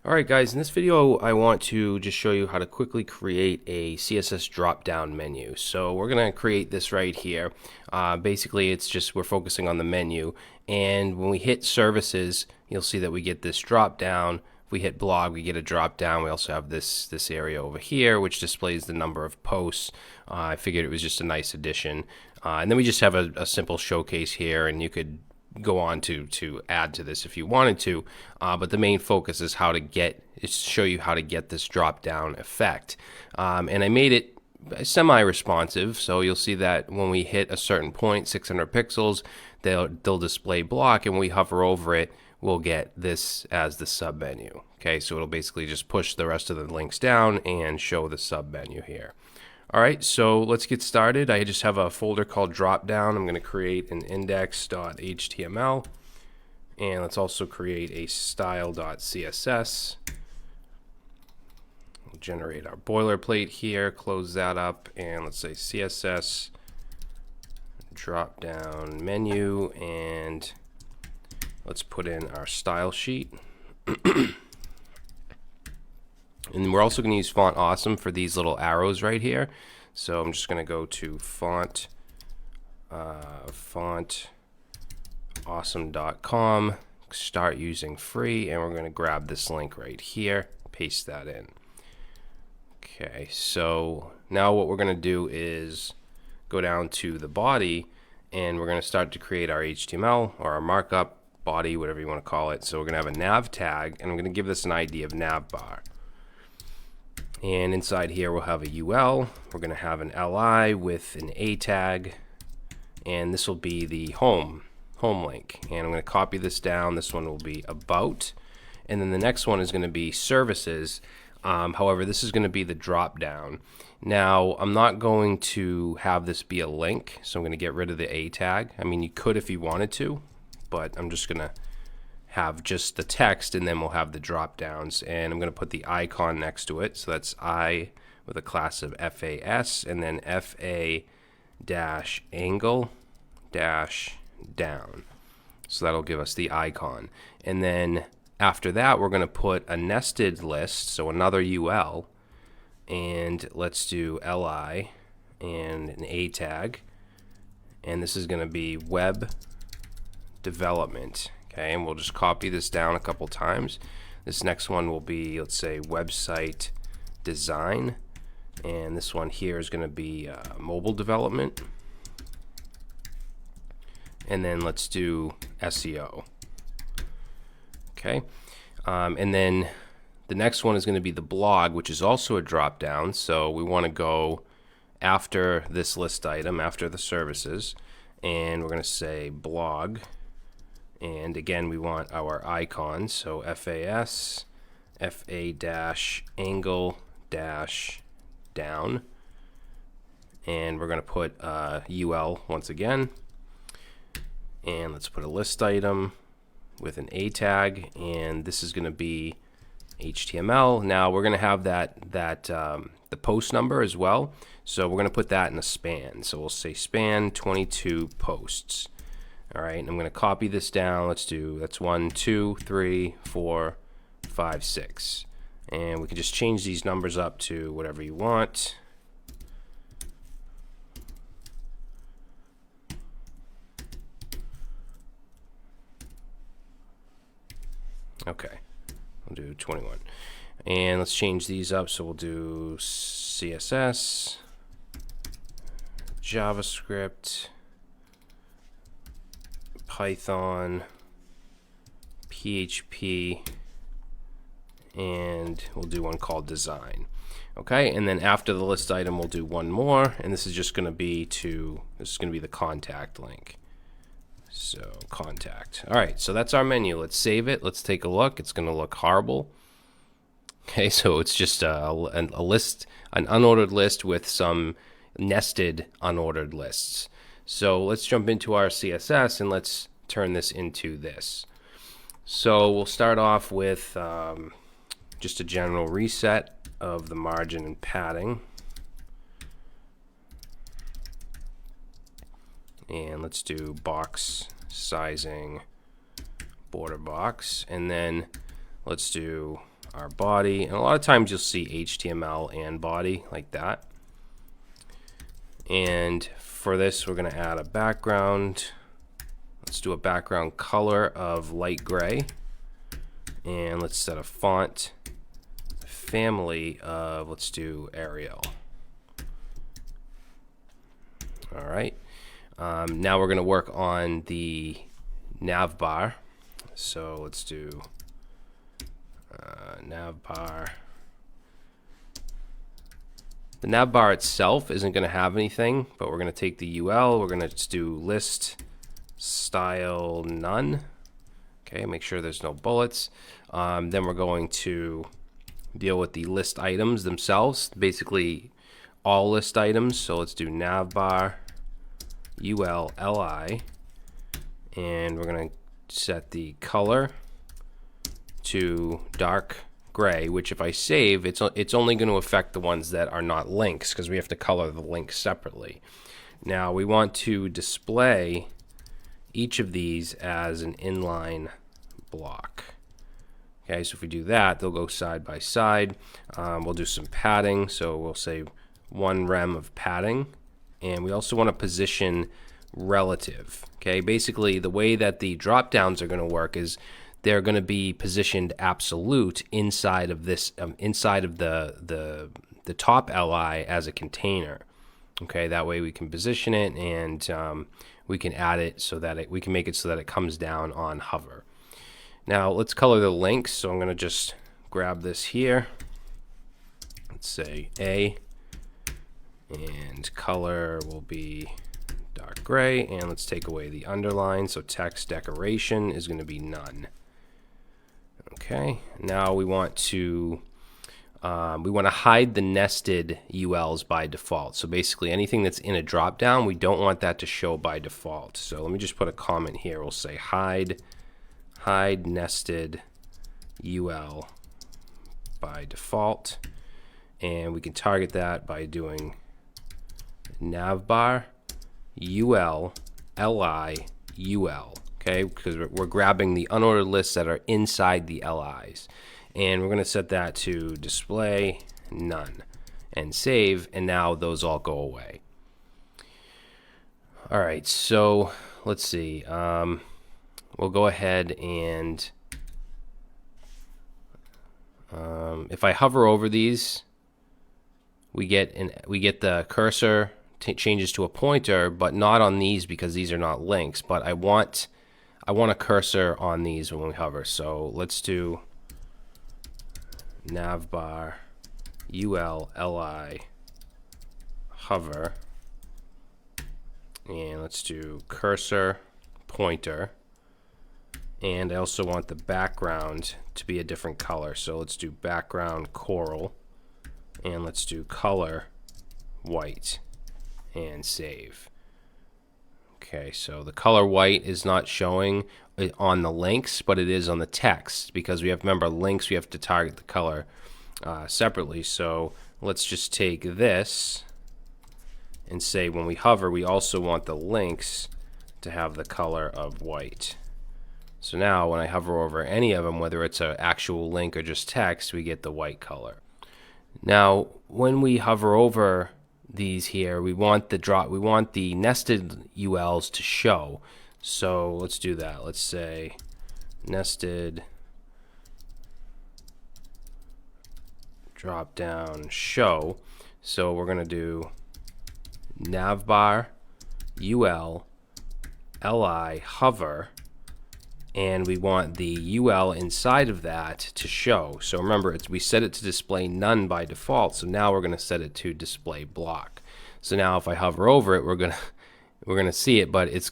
Alright guys, in this video I want to just show you how to quickly create a CSS drop-down menu. So we're going to create this right here. Basically it's just we're focusing on the menu, and when we hit services you'll see that we get this drop-down. If we hit blog we get a drop-down. We also have this area over here which displays the number of posts. I figured it was just a nice addition. And then we just have a simple showcase here, and you could go on to add to this if you wanted to, but the main focus is to show you how to get this drop down effect. And I made it semi-responsive, so you'll see that when we hit a certain point, 600 pixels, they'll display block, and when we hover over it we'll get this as the sub menu. Okay, so it'll basically just push the rest of the links down and show the sub menu here. Alright, so let's get started. I just have a folder called Dropdown. I'm going to create an index.html, and let's also create a style.css. We'll generate our boilerplate here, close that up, and let's say CSS Dropdown menu, and let's put in our style sheet. And we're also going to use Font Awesome for these little arrows right here. So I'm just going to go to fontawesome.com, start using free, and we're going to grab this link right here, paste that in. Okay, so now what we're going to do is go down to the body, and we're going to start to create our HTML or our markup body, whatever you want to call it. So we're going to have a nav tag, and I'm going to give this an ID of nav bar. And inside here we'll have a UL, we're going to have an LI with an A tag, and this will be the home link. And I'm going to copy this down. This one will be about, and then the next one is going to be services. However, this is going to be the drop down. Now I'm not going to have this be a link, so I'm going to get rid of the A tag. I mean, you could if you wanted to, but I'm just going to have just the text, and then we'll have the drop downs, and I'm going to put the icon next to it. So that's I with a class of FAS, and then FA-angle-down. So that'll give us the icon. And then after that we're going to put a nested list, so another UL, and let's do LI and an A tag, and this is going to be web development. Okay, and we'll just copy this down a couple times. This next one will be, let's say, website design, and this one here is going to be mobile development, and then let's do SEO. Okay, and then the next one is going to be the blog, which is also a drop down. So we want to go after this list item, after the services, and we're going to say blog. And again, we want our icon, so FAS, FA-angle-down, and we're going to put UL once again, and let's put a list item with an A tag, and this is going to be HTML. Now we're going to have the post number as well, so we're going to put that in a span. So we'll say span 22 posts. All right, and I'm going to copy this down. That's 1, 2, 3, 4, 5, 6. And we can just change these numbers up to whatever you want. Okay, we'll do 21. And let's change these up. So we'll do CSS, JavaScript, Python, PHP, and we'll do one called design. Okay, and then after the list item we'll do one more, and this is just going to be the contact link. So contact. All right, so that's our menu. Let's save it. Let's take a look. It's going to look horrible. Okay, so it's just a list, an unordered list with some nested unordered lists. So let's jump into our CSS and let's turn this into this. So we'll start off with just a general reset of the margin and padding. And let's do box sizing border box, and then let's do our body, and a lot of times you'll see HTML and body like that. And for this, we're going to add a background. Let's do a background color of light gray, and let's set a font family of, let's do Arial. All right. Now we're going to work on the nav bar. So let's do nav bar. The nav bar itself isn't going to have anything, but we're going to take the UL. We're going to just do list style none. Okay, make sure there's no bullets. Then we're going to deal with the list items themselves, basically all list items. So let's do navbar ul li, and we're going to set the color to dark gray, which if I save, it's only going to affect the ones that are not links, because we have to color the links separately. Now we want to display each of these as an inline block. Okay, so if we do that, they'll go side by side. We'll do some padding, so we'll say 1 rem of padding, and we also want to position relative. Okay, basically the way that the drop downs are going to work is they're going to be positioned absolute inside of this, inside of the top li as a container. Okay, that way we can position it, and we can add it so that we can make it so that it comes down on hover. Now let's color the links. So I'm going to just grab this here. Let's say A, and color will be dark gray, and let's take away the underline. So text decoration is going to be none. Okay, now we want to hide the nested ULs by default. So basically anything that's in a dropdown, we don't want that to show by default. So let me just put a comment here. We'll say hide nested UL by default, and we can target that by doing navbar ul li ul. Okay, because we're grabbing the unordered lists that are inside the LIs, and we're going to set that to display none and save, and now those all go away. All right, so let's see. We'll go ahead and if I hover over these, we get the cursor changes to a pointer, but not on these because these are not links. But I want a cursor on these when we hover. So let's do navbar ul li hover, and let's do cursor pointer, and I also want the background to be a different color. So let's do background coral, and let's do color white, and save. Okay, so the color white is not showing on the links, but it is on the text, because we have, remember, links, we have to target the color separately. So let's just take this and say when we hover, we also want the links to have the color of white. So now when I hover over any of them, whether it's an actual link or just text, we get the white color. Now when we hover over these here, we want the nested ULs to show. So let's do that. Let's say nested drop down show. So we're going to do navbar ul li hover, and we want the UL inside of that to show. So remember, we set it to display none by default, so now we're going to set it to display block. So now if I hover over it, we're gonna see it, but it's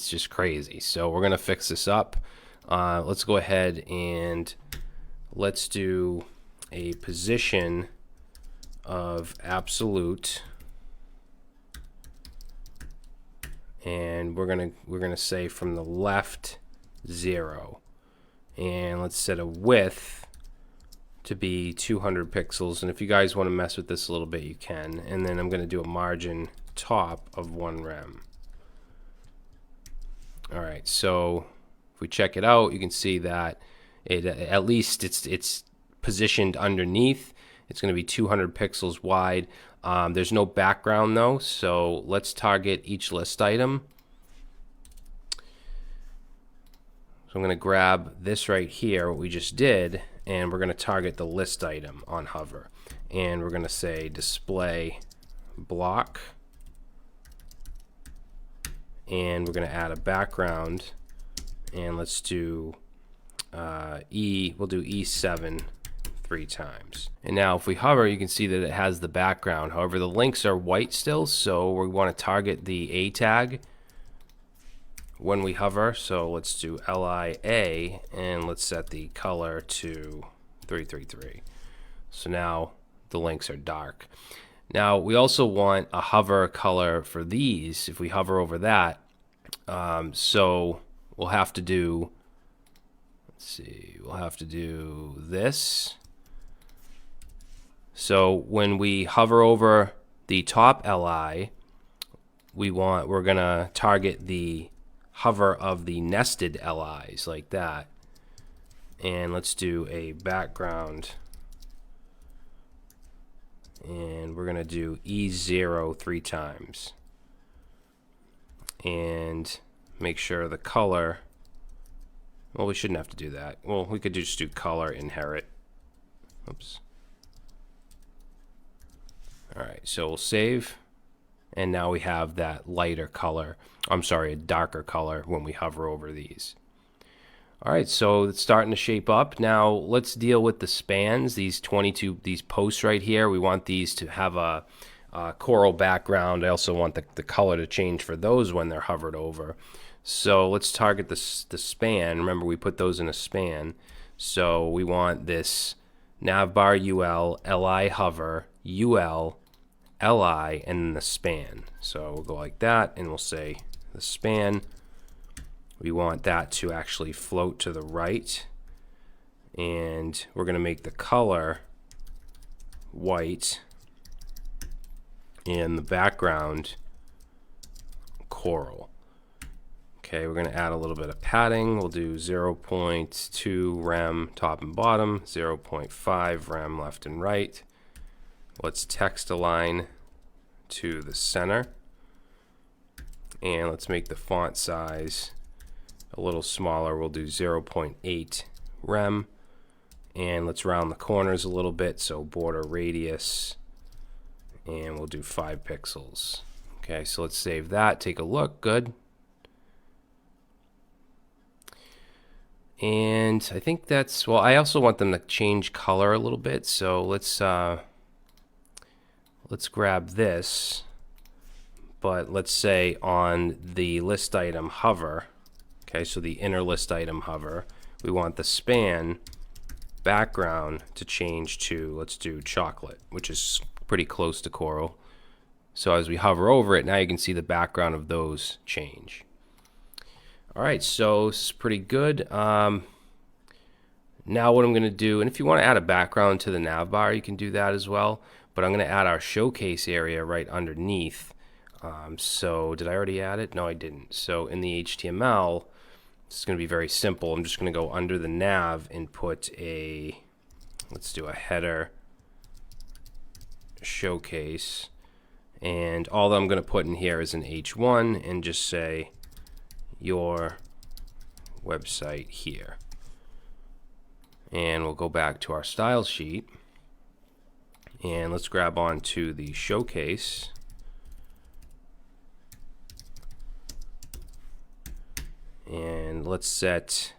just crazy. So we're gonna fix this up. Let's go ahead and let's do a position of absolute, and we're gonna say from the left 0, and let's set a width to be 200 pixels, and if you guys want to mess with this a little bit, you can. And then I'm going to do a margin top of 1 rem. Alright, so if we check it out, you can see that at least it's positioned underneath. It's going to be 200 pixels wide. There's no background though, so let's target each list item. So I'm going to grab this right here, what we just did, and we're going to target the list item on hover. And we're going to say display block. And we're going to add a background. And let's do we'll do E7 3 times. And now if we hover, you can see that it has the background. However, the links are white still, so we want to target the A tag when we hover. So let's do LIA, and let's set the color to 333. So now the links are dark. Now we also want a hover color for these if we hover over that. So we'll have to do, let's see, we'll have to do this. So when we hover over the top LI, we're gonna target the hover of the nested LIs like that. And let's do a background, and we're gonna do E0 3 times. And make sure the color, well, we shouldn't have to do that. Well, we could just do color inherit. Oops. All right, so we'll save, and now we have that lighter color. I'm sorry, a darker color when we hover over these. All right, so it's starting to shape up. Now let's deal with the spans. These posts right here. We want these to have a coral background. I also want the color to change for those when they're hovered over. So let's target the span. Remember, we put those in a span. So we want this navbar UL, LI hover, UL, LI, and then the span. So we'll go like that, and we'll say the span. We want that to actually float to the right, and we're going to make the color white and the background coral. Okay, we're going to add a little bit of padding. We'll do 0.2 rem top and bottom, 0.5 rem left and right. Let's text align to the center, and let's make the font size a little smaller. We'll do 0.8 rem, and let's round the corners a little bit, so border radius, and we'll do 5 pixels. Okay, so let's save that, take a look. Good. And I think that's, well, I also want them to change color a little bit, so let's grab this, but let's say on the list item hover. Okay, so the inner list item hover, we want the span background to change to, let's do chocolate, which is pretty close to coral. So as we hover over it, now you can see the background of those change. All right, so this is pretty good. Now what I'm going to do, and if you want to add a background to the nav bar, you can do that as well, but I'm going to add our showcase area right underneath. So did I already add it? No, I didn't. So in the HTML, it's going to be very simple. I'm just going to go under the nav and put a, let's do a header showcase, and all that I'm going to put in here is an H1 and just say your website here. And we'll go back to our style sheet, and let's grab on to the showcase. And let's set,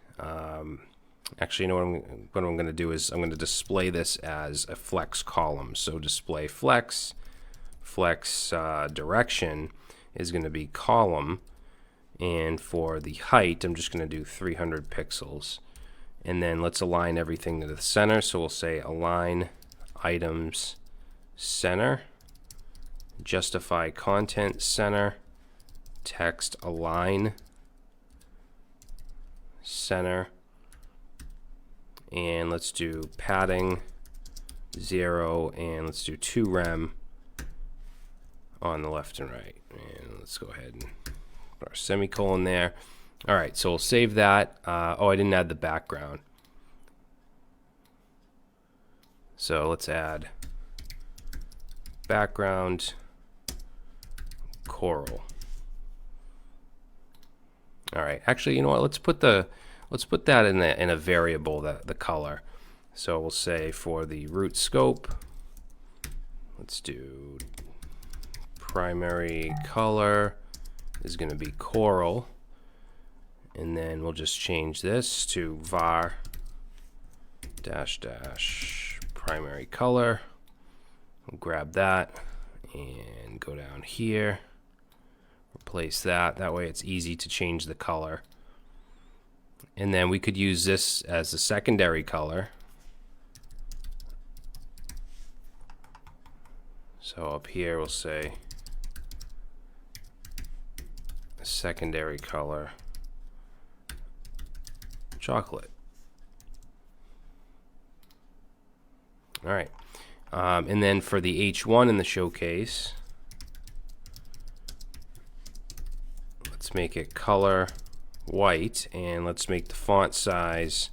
actually, you know what I'm going to do is I'm going to display this as a flex column. So display flex direction is going to be column, and for the height, I'm just going to do 300 pixels. And then let's align everything to the center. So we'll say align items center, justify content center, text align center, and let's do padding 0, and let's do 2 rem on the left and right. And let's go ahead and put our semicolon there. All right, so we'll save that. Oh, I didn't add the background. So let's add background coral. All right, actually, you know what? Let's put that in a variable, the color. So we'll say for the root scope, let's do primary color is going to be coral, and then we'll just change this to var dash dash primary color. We'll grab that and go down here, replace that. That way it's easy to change the color. And then we could use this as the secondary color. So up here we'll say secondary color chocolate. All right. And then for the H1 in the showcase, let's make it color white, and let's make the font size,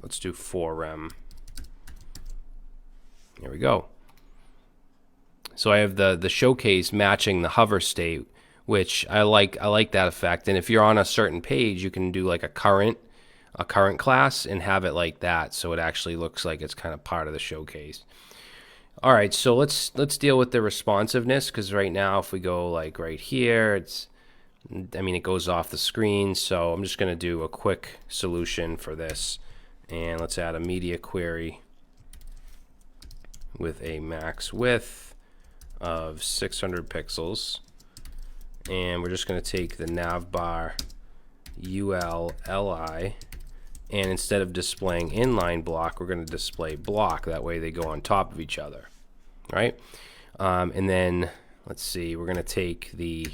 let's do 4 rem. There we go. So I have the showcase matching the hover state, which I like that effect. And if you're on a certain page, you can do like a current class and have it like that, so it actually looks like it's kind of part of the showcase. All right, so let's deal with the responsiveness, because right now if we go like right here, it goes off the screen. So I'm just going to do a quick solution for this, and let's add a media query with a max width of 600 pixels, and we're just going to take the navbar ul li, and instead of displaying inline block, we're going to display block. That way they go on top of each other, right? And then let's see, we're going to take the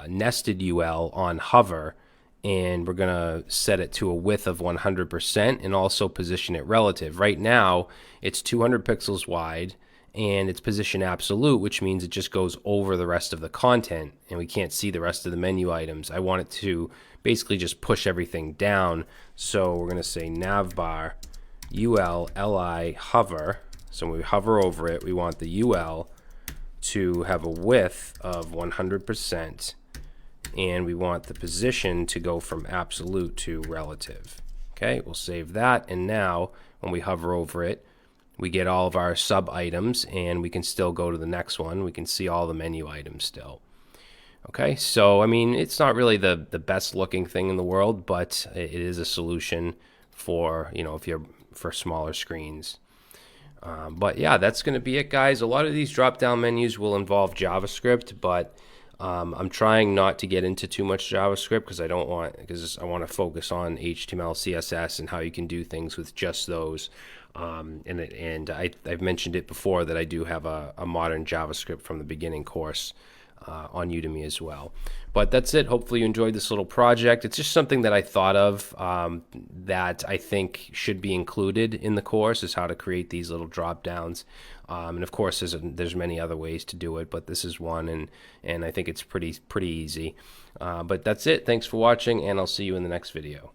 nested ul on hover, and we're going to set it to a width of 100% and also position it relative. Right now it's 200 pixels wide and it's position absolute, which means it just goes over the rest of the content and we can't see the rest of the menu items. I want it to basically just push everything down. So we're going to say navbar ul li hover. So when we hover over it, we want the ul to have a width of 100%, and we want the position to go from absolute to relative. Okay, we'll save that, and now when we hover over it, we get all of our sub items, and we can still go to the next one. We can see all the menu items still. Okay, so it's not really the best looking thing in the world, but it is a solution for, if you're for smaller screens. But yeah, that's going to be it, guys. A lot of these drop-down menus will involve JavaScript, but I'm trying not to get into too much JavaScript because I want to focus on HTML, CSS, and how you can do things with just those. And I've mentioned it before that I do have a modern JavaScript from the beginning course on Udemy as well. But that's it. Hopefully you enjoyed this little project. It's just something that I thought of that I think should be included in the course, is how to create these little drop downs. And of course there's many other ways to do it, but this is one, and I think it's pretty easy. But that's it. Thanks for watching, and I'll see you in the next video.